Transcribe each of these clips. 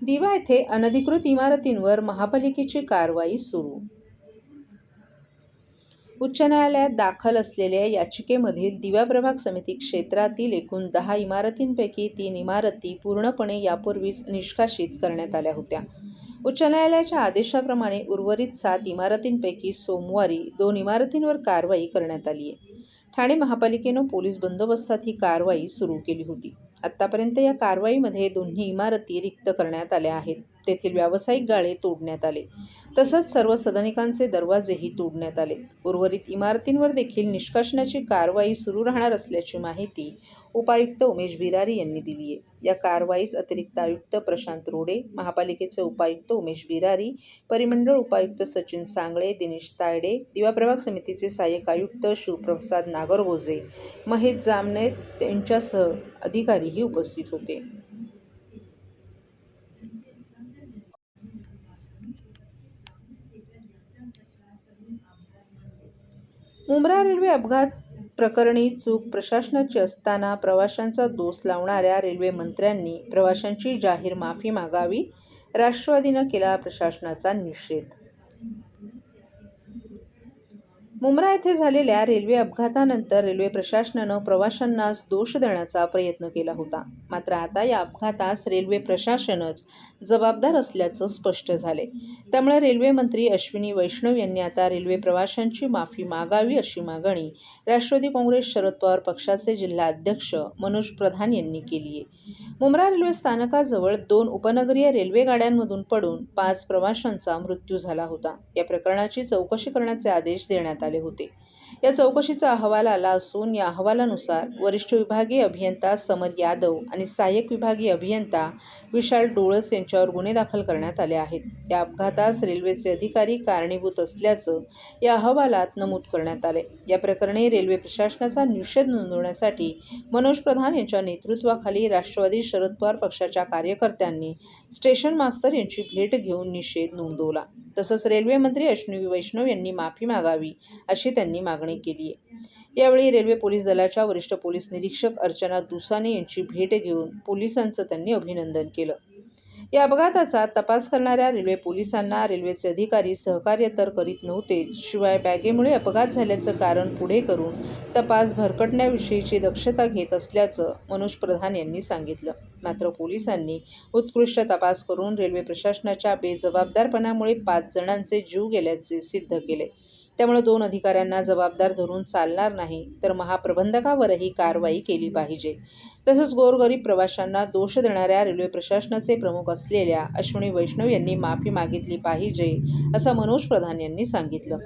दिवा येथे अनधिकृत इमारतींवर महापालिकेची कारवाई सुरू. उच्च न्यायालयात दाखल असलेल्या याचिकेमधील दिवा प्रभाग समिती क्षेत्रातील एकूण 10 इमारतींपैकी 3 इमारती पूर्णपणे यापूर्वीच निष्कासित करण्यात आल्या होत्या. उच्च न्यायालयाच्या आदेशाप्रमाणे उर्वरित 7 इमारतींपैकी सोमवारी 2 इमारतींवर कारवाई करण्यात आली आहे. ठाणे महापालिकेनं पोलीस बंदोबस्तात ही कारवाई सुरू केली होती. आत्तापर्यंत या कारवाईमध्ये 2 इमारती रिक्त करण्यात आल्या आहेत. तेथील व्यावसायिक गाळे तोडण्यात आले, तसंच सर्व सदनिकांचे दरवाजेही तोडण्यात आले. उर्वरित इमारतींवर देखील निष्कासनाची कारवाई सुरू राहणार असल्याची माहिती उपायुक्त उमेश बिरारी यांनी दिली आहे. या कारवाईस अतिरिक्त आयुक्त प्रशांत रोडे, महापालिकेचे उपायुक्त उमेश बिरारी, परिमंडळ उपायुक्त सचिन सांगळे, दिनेश तायडे, दिवा प्रभाग समितीचे सहाय्यक आयुक्त शिवप्रसाद नागरगोजे, महेश जामनेर यांच्यासह अधिकारीही उपस्थित होते. मुंब्रा रेल्वे अपघात प्रकरणी चूक प्रशासनाची असताना प्रवाशांचा दोष लावणाऱ्या रेल्वे मंत्र्यांनी प्रवाशांची जाहीर माफी मागावी. राष्ट्रवादीनं केला प्रशासनाचा निषेध. मुंब्रा येथे झालेल्या रेल्वे अपघातानंतर रेल्वे प्रशासनानं प्रवाशांनाच दोष देण्याचा प्रयत्न केला होता. मात्र आता या अपघातास रेल्वे प्रशासनच जबाबदार असल्याचं स्पष्ट झाले. त्यामुळे रेल्वे मंत्री अश्विनी वैष्णव यांनी आता रेल्वे प्रवाशांची माफी मागावी अशी मागणी राष्ट्रवादी काँग्रेस शरद पवार पक्षाचे जिल्हा अध्यक्ष मनोज प्रधान यांनी केली आहे. मुंब्रा रेल्वे स्थानकाजवळ 2 उपनगरीय रेल्वे गाड्यांमधून पडून 5 प्रवाशांचा मृत्यू झाला होता. या प्रकरणाची चौकशी करण्याचे आदेश देण्यात आले होते. या चौकशीचा अहवाल आला असून या अहवालानुसार वरिष्ठ विभागीय अभियंता समर यादव आणि सहाय्यक विभागीय अभियंता विशाल डोळस यांच्यावर गुन्हे दाखल करण्यात आले आहेत. या अपघातास रेल्वेचे अधिकारी कारणीभूत असल्याचं या अहवालात नमूद करण्यात आले. या प्रकरणी रेल्वे प्रशासनाचा निषेध नोंदवण्यासाठी मनोज प्रधान यांच्या नेतृत्वाखाली राष्ट्रवादी शरद पवार पक्षाच्या कार्यकर्त्यांनी स्टेशन मास्तर यांची भेट घेऊन निषेध नोंदवला. तसंच रेल्वे मंत्री अश्विनी वैष्णव यांनी माफी मागावी अशी त्यांनी मागणी केली आहे. यावेळी रेल्वे पोलीस दलाच्या वरिष्ठ पोलीस निरीक्षक अर्चना दुसाने यांची भेट घेऊन पोलिसांचं त्यांनी अभिनंदन केलं. या अपघाताचा तपास करणाऱ्या रेल्वे पोलिसांना रेल्वेचे अधिकारी सहकार्य तर करीत नव्हतेच, शिवाय बॅगेमुळे अपघात झाल्याचं कारण पुढे करून तपास भरकटण्याविषयीची दक्षता घेत असल्याचं मनोज प्रधान यांनी सांगितलं. मात्र पोलिसांनी उत्कृष्ट तपास करून रेल्वे प्रशासनाच्या बेजबाबदारपणामुळे 5 जणांचे जीव गेल्याचे सिद्ध केले. त्यामुळे 2 अधिकाऱ्यांना जबाबदार धरून चालणार नाही, तर महाप्रबंधकावरही कारवाई केली पाहिजे. तसंच गोरगरीब प्रवाशांना दोष देणाऱ्या रेल्वे प्रशासनाचे प्रमुख असलेल्या अश्विनी वैष्णव यांनी माफी मागितली पाहिजे, असं मनोज प्रधान यांनी सांगितलं.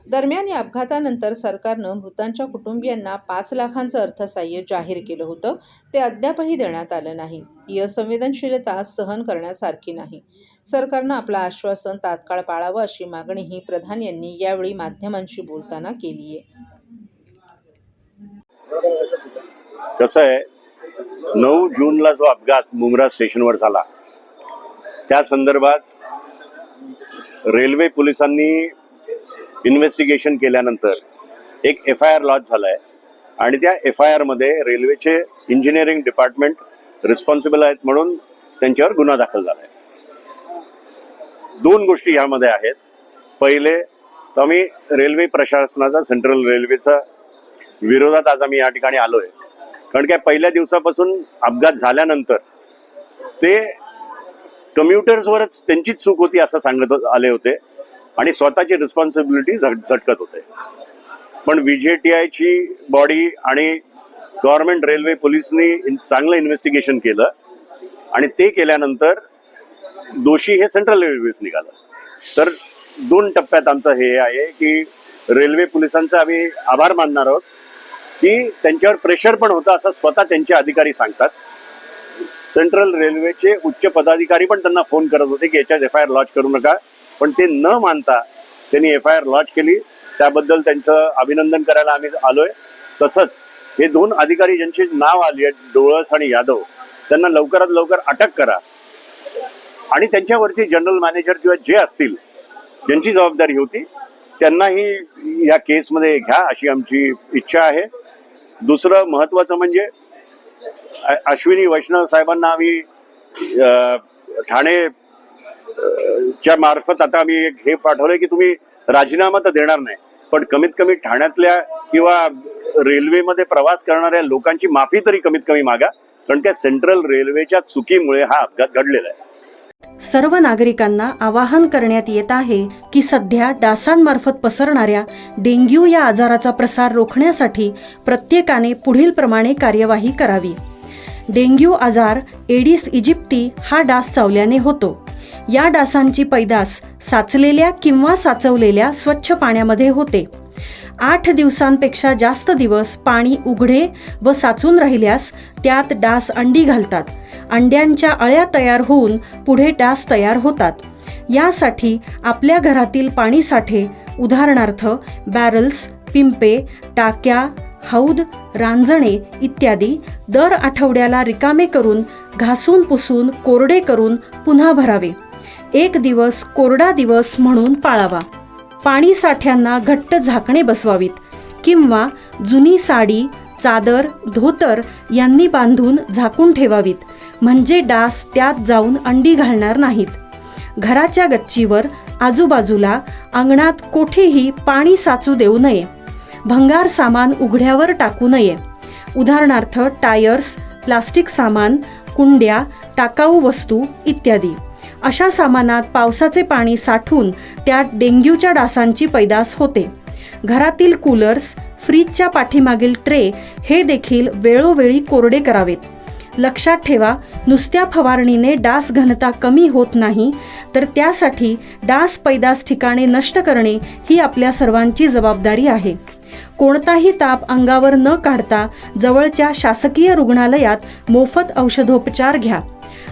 दरम्यान या अपघातानंतर सरकारनं मृतांच्या कुटुंबियांना 5 लाखांचं अर्थसहाय्य जाहीर केलं होतं. ते अद्यापही देण्यात आलं नाही. ही असंवेदनशीलता सहन करण्यासारखी नाही. सरकारनं आपलं आश्वासन तात्काळ पाळावं अशी मागणीही प्रधान यांनी यावेळी माध्यमांशी बोलताना केली आहे. कसं आहे, 9 जूनला जो अपघात मुंब्रा स्टेशनवर झाला त्या संदर्भात रेल्वे पोलिसांनी इन्व्हेस्टिगेशन केल्यानंतर एक FIR लॉन्च झालाय आणि त्या FIR मध्ये रेल्वेचे इंजिनिअरिंग डिपार्टमेंट रिस्पॉन्सिबल आहेत म्हणून त्यांच्यावर गुन्हा दाखल झालाय. 2 गोष्टी यामध्ये आहेत. पहिले तर आम्ही रेल्वे प्रशासनाचा, सेंट्रल रेल्वेचा विरोधात आज आम्ही या ठिकाणी आलोय. कारण काय, पहिल्या दिवसापासून अपघात झाल्यानंतर ते कम्युटर्सवरच त्यांचीच चूक होती असं सांगत आले होते आणि स्वतःची रिस्पॉन्सिबिलिटी झटकत होते. पण VJTI ची बॉडी आणि गव्हर्नमेंट रेल्वे पोलिसनी चांगलं इन्व्हेस्टिगेशन केलं आणि ते केल्यानंतर दोषी हे सेंट्रल रेल्वेच निघालं. तर 2 टप्प्यात आमचं हे आहे की रेल्वे पोलिसांचा आम्ही आभार मानणार आहोत की त्यांच्यावर प्रेशर पण होतं असं स्वतः त्यांचे अधिकारी सांगतात. सेंट्रल रेल्वेचे उच्च पदाधिकारी पण त्यांना फोन करत होते की याच्यात FIR लॉन्च करू नका, पण ते न मानता त्यांनी FIR लॉन्च केली. त्याबद्दल त्यांचं अभिनंदन करायला आम्ही आलोय. तसंच हे 2 अधिकारी ज्यांची नाव आली आहेत, डोळस आणि यादव, त्यांना लवकरात लवकर अटक करा आणि त्यांच्यावरचे जनरल मॅनेजर किंवा जे असतील ज्यांची जबाबदारी होती त्यांनाही या केसमध्ये घ्या अशी आमची इच्छा आहे. दुसरं महत्त्वाचं म्हणजे अश्विनी वैष्णव साहेबांना आम्ही ठाणे च्या मार्फत आता आम्ही एक हे पाठवलंय की तुम्ही राजीनामा तर देणार नाही, पण कमीत कमी ठाण्यातल्या किंवा रेल्वेमध्ये प्रवास करणाऱ्या लोकांची माफी तरी कमीत कमी मागा, कारण त्या सेंट्रल रेल्वेच्या चुकीमुळे हा अपघात घडलेला आहे. सर्व नागरिकांना आवाहन करण्यात येत आहे की सध्या डासांमार्फत पसरणाऱ्या डेंग्यू या आजाराचा प्रसार रोखण्यासाठी प्रत्येकाने पुढीलप्रमाणे कार्यवाही करावी. डेंग्यू आजार एडिस इजिप्ती हा डास चावल्याने होतो. या डासांची पैदास साचलेल्या किंवा साचवलेल्या स्वच्छ पाण्यामध्ये होते. 8 दिवसांपेक्षा जास्त दिवस पाणी उघडे व साचून राहिल्यास त्यात डास अंडी घालतात. अंड्यांच्या अळ्या तयार होऊन पुढे डास तयार होतात. यासाठी आपल्या घरातील पाणीसाठे उदाहरणार्थ बॅरल्स, पिंपे, टाक्या, हौद, रांजणे इत्यादी दर आठवड्याला रिकामे करून घासून पुसून कोरडे करून पुन्हा भरावे. 1 दिवस कोरडा दिवस म्हणून पाळावा. पाणी साठ्यांना घट्ट झाकणे बसवावीत किंवा जुनी साडी, चादर, धोतर यांनी बांधून झाकून ठेवावीत, म्हणजे डास त्यात जाऊन अंडी घालणार नाहीत. घराच्या गच्चीवर, आजूबाजूला, अंगणात कोठेही पाणी साचू देऊ नये. भंगार सामान उघड्यावर टाकू नये. उदाहरणार्थ टायर्स, प्लास्टिक सामान, कुंड्या, टाकाऊ वस्तू इत्यादी. अशा सामानात पावसाचे पाणी साठून त्यात डेंग्यूच्या डासांची पैदास होते. घरातील कूलर्स, फ्रीजच्या पाठीमागील ट्रे हे देखील वेळोवेळी कोरडे करावेत. लक्षात ठेवा, नुसत्या फवारणीने डास घनता कमी होत नाही, तर त्यासाठी डास पैदास ठिकाणे नष्ट करणे ही आपल्या सर्वांची जबाबदारी आहे. कोणताही ताप अंगावर न काढता जवळच्या शासकीय रुग्णालयात मोफत औषधोपचार घ्या.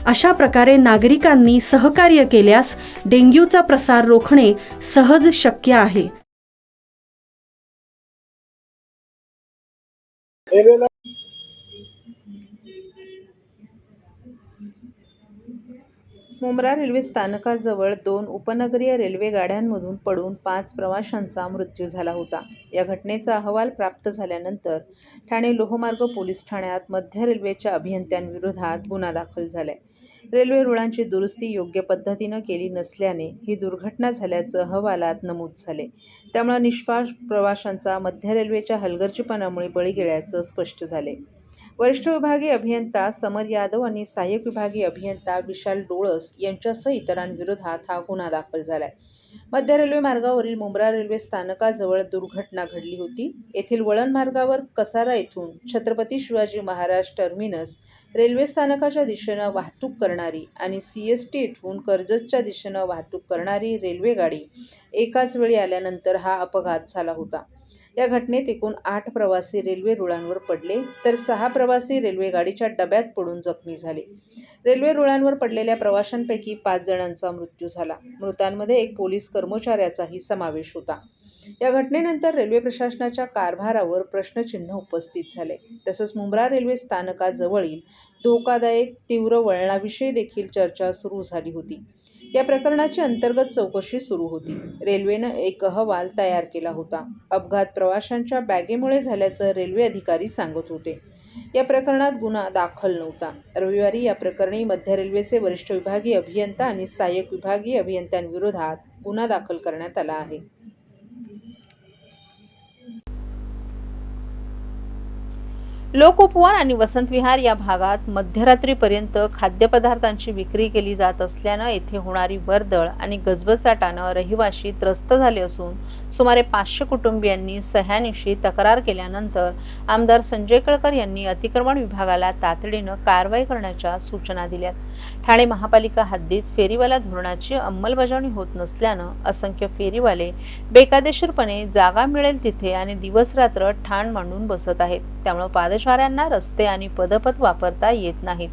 अशा प्रकारे नागरिकांनी सहकार्य केल्यास डेंग्यूचा प्रसार रोखणे सहज शक्य आहे. मुंब्रा रेल्वे स्थानकाजवळ 2 उपनगरीय रेल्वे गाड्यांमधून पडून 5 प्रवाशांचा मृत्यू झाला होता. या घटनेचा अहवाल प्राप्त झाल्यानंतर ठाणे लोहमार्ग पोलीस ठाण्यात मध्य रेल्वेच्या अभियंत्यांविरोधात गुन्हा दाखल झालाय. रेल्वे रुळांची दुरुस्ती योग्य पद्धतीनं केली नसल्याने ही दुर्घटना झाल्याचं अहवालात नमूद झाले. त्यामुळे निष्पाप प्रवाशांचा मध्य रेल्वेच्या हलगर्जीपणामुळे बळी गेल्याचं स्पष्ट झाले. वरिष्ठ विभागीय अभियंता समर यादव आणि सहाय्यक विभागीय अभियंता विशाल डोळस यांच्यासह इतरांविरोधात हा गुन्हा दाखल झालाय. मध्य रेल्वे मार्गावरील मुंब्रा रेल्वे स्थानकाजवळ दुर्घटना घडली होती. येथील वळण मार्गावर कसारा येथून छत्रपती शिवाजी महाराज टर्मिनस रेल्वे स्थानकाच्या दिशेनं वाहतूक करणारी आणि CST येथून कर्जतच्या दिशेनं वाहतूक करणारी रेल्वे गाडी एकाच वेळी आल्यानंतर हा अपघात झाला होता. या घटनेत एकूण 8 प्रवासी रेल्वे रुळांवर पडले, तर 6 प्रवासी रेल्वे गाडीच्या डब्यात पडून जखमी झाले. रेल्वे रुळांवर पडलेल्या प्रवाशांपैकी 5 जणांचा मृत्यू झाला. मृतांमध्ये एक पोलीस कर्मचाऱ्याचाही समावेश होता. या घटनेनंतर रेल्वे प्रशासनाच्या कारभारावर प्रश्नचिन्ह उपस्थित झाले. तसंच मुंब्रा रेल्वे स्थानकाजवळील धोकादायक तीव्र वळणाविषयी देखील चर्चा सुरू झाली होती. या प्रकरणाची अंतर्गत चौकशी सुरू होती. रेल्वेनं एक अहवाल तयार केला होता. अपघात प्रवाशांच्या बॅगेमुळे झाल्याचं रेल्वे अधिकारी सांगत होते. या प्रकरणात गुन्हा दाखल नव्हता. रविवारी या प्रकरणी मध्य रेल्वेचे वरिष्ठ विभागीय अभियंता आणि सहाय्यक विभागीय अभियंत्यांविरोधात गुन्हा दाखल करण्यात आला आहे. लोकउपवन आणि वसंत विहार या भागात मध्यरात्रीपर्यंत खाद्यपदार्थांची विक्री केली जात असल्यानं येथे होणारी वर्दळ आणि गजबजाटानं रहिवासी त्रस्त झाले असून सुमारे 500 कुटुंबियांनी सह्यानिशी तक्रार केल्यानंतर आमदार संजय केळकर यांनी अतिक्रमण विभागाला तातडीनं कारवाई करण्याच्या सूचना दिल्यात. ठाणे महापालिका हद्दीत फेरीवाला धोरणाची अंमलबजावणी होत नसल्यानं असंख्य फेरीवाले बेकायदेशीरपणे जागा मिळेल तिथे आणि दिवसरात्र ठाण मांडून बसत आहेत. त्यामुळे पादचाऱ्यांना रस्ते आणि पदपथ वापरता येत नाहीत.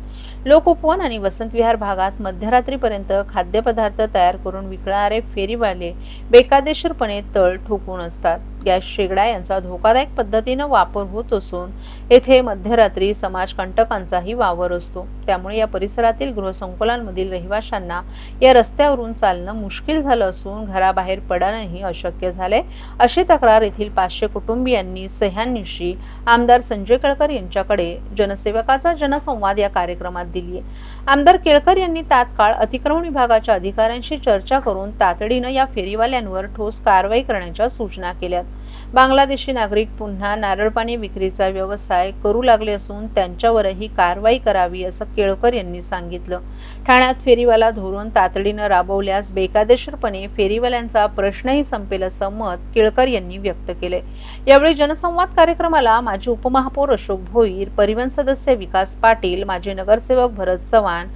लोकउपवन आणि वसंत विहार भागात मध्यरात्रीपर्यंत खाद्यपदार्थ तयार करून विकणारे फेरीवाले बेकायदेशीरपणे तळ ठोकून असतात. गॅस शेगड्या यांचा धोकादायक पद्धतीनं वापर होत असून येथे मध्यरात्री समाजकंटकांचाही वावर असतो। त्यामुळे या परिसरातील गृहसंकुलांमधील रहिवाशांना या रस्त्यावरून चालणं मुश्किल झालं असून घराबाहेर पडणंही अशक्य झाले, अशी तक्रार येथील 500 कुटुंबियांनी सह्याद्रीशी आमदार संजय केळकर यांच्याकडे जनसेवकाचा जनसंवाद या कार्यक्रमात दिली आहे। आमदार केळकर यांनी तात्काळ अतिक्रमण विभागाच्या अधिकाऱ्यांशी चर्चा करून तातडीनं या फेरीवाल्यांवर ठोस कारवाई करण्याच्या सूचना केल्यात। बांगलादेशी नागरिक पुन्हा नारळ पाणी विक्रीचा व्यवसाय करू लागले असून त्यांच्यावरही कारवाई करावी असं केळकर यांनी सांगितलं। ठाण्यात फेरीवाला धोरण तातडीनं राबवल्यास बेकायदेशीरपणे फेरीवाल्यांचा प्रश्नही संपेल असं मत केळकर यांनी व्यक्त केले। यावेळी जनसंवाद कार्यक्रमाला माजी उपमहापौर अशोक भोईर, परिवहन सदस्य विकास पाटील, माजी नगरसेवक भरत चव्हाण,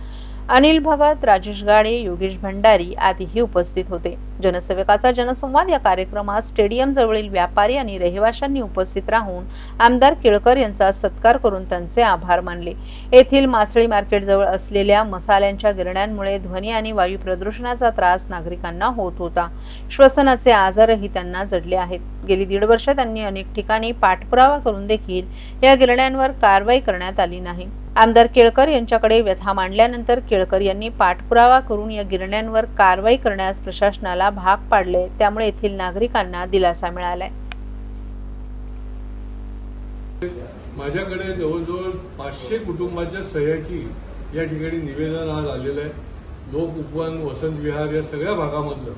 अनिल भगत, राजेश गाडे, योगेश भंडारी आदीही उपस्थित होते। जनसेवकाचा जनसंवाद या कार्यक्रमात स्टेडियम जवळील व्यापारी आणि रहिवाशांनी उपस्थित राहून आमदार केळकर यांचा सत्कार करून त्यांचे आभार मानले। येथील मासळी मार्केट जवळ असलेल्या मसाल्यांच्या गिरण्यांमुळे ध्वनी आणि वायू प्रदूषणाचा त्रास नागरिकांना होत होता। श्वसनाचे आजारही त्यांना जडले आहेत। गेली 1.5 वर्ष त्यांनी अनेक ठिकाणी पाठपुरावा करून देखील या गिरण्यांवर कारवाई करण्यात आली नाही। आमदार केळकर यांच्याकडे व्यथा मांडल्यानंतर केळकर यांनी पाठपुरावा करून या गिरण्यांवर कारवाई करण्यास प्रशासनाला भाग पाडले। त्यामुळे येथील नागरिकांना दिलासा मिळालाय। माझ्याकडे जवळजवळ 500 कुटुंबाच्या सह्याची या ठिकाणी निवेदन आज आलेलं आहे। लोक उपवन, वसंत विहार या सगळ्या भागामधलं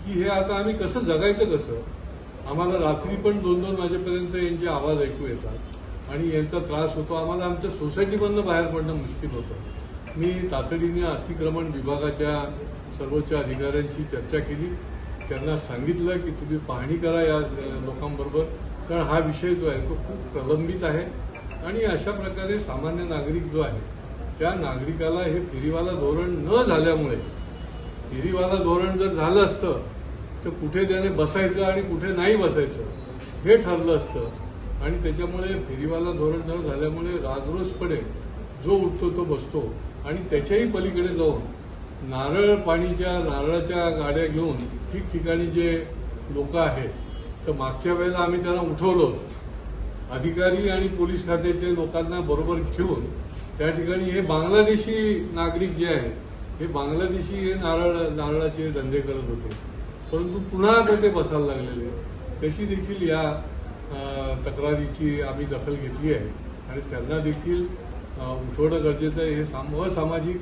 की हे आता आम्ही कसं जगायचं कसं। आम्हाला रात्री पण 2-2 वाजेपर्यंत यांचे आवाज ऐकू येतात आणि यांचा त्रास होतो। आम्हाला आमच्या सोसायटीमधनं बाहेर पडणं मुश्किल होतं। मी तातडीने अतिक्रमण विभागाच्या सर्वोच्च अधिकाऱ्यांशी चर्चा केली। त्यांना सांगितलं की तुम्ही पाहणी करा या लोकांबरोबर, कारण हा विषय जो आहे तो खूप प्रलंबित आहे आणि अशा प्रकारे सामान्य नागरिक जो आहे त्या नागरिकाला हे फेरीवाला धोरण न झाल्यामुळे, फेरीवाला धोरण जर झालं असतं तर कुठे त्याने बसायचं आणि कुठे नाही बसायचं हे ठरलं असतं आणि त्याच्यामुळे फेरीवाला धोरण न झाल्यामुळे राजरोसपणे जो उठतो तो बसतो आणि त्याच्याही पलीकडे जाऊन नारळाच्या गाड्या घेऊन ठिकठिकाणी जे लोक आहेत तर मागच्या वेळेला आम्ही त्यांना उठवलं, अधिकारी आणि पोलीस खात्याचे लोकांना बरोबर घेऊन त्या ठिकाणी हे बांगलादेशी नागरिक जे आहेत हे बांगलादेशी हे नारळाचे धंदे करत होते, परंतु पुन्हा आता ते बसायला लागलेले। त्याची देखील या तक्रारीची आम्ही दखल घेतली आहे आणि त्यांना देखील उठवणं गरजेचं आहे। हे असामाजिक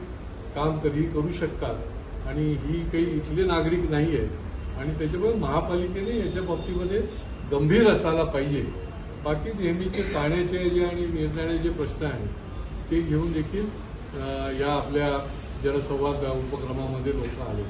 काम कधीही करू शकतात आणि ही काही इथले नागरिक नाही आहे आणि त्याच्यामुळे महापालिकेने याच्या बाबतीमध्ये गंभीर असायला पाहिजे। बाकी नेहमीचे पाण्याचे जे आणि निर्णयाचे जे प्रश्न आहेत ते घेऊन देखील या आपल्या जनसंवाद उपक्रमामध्ये लोक आले।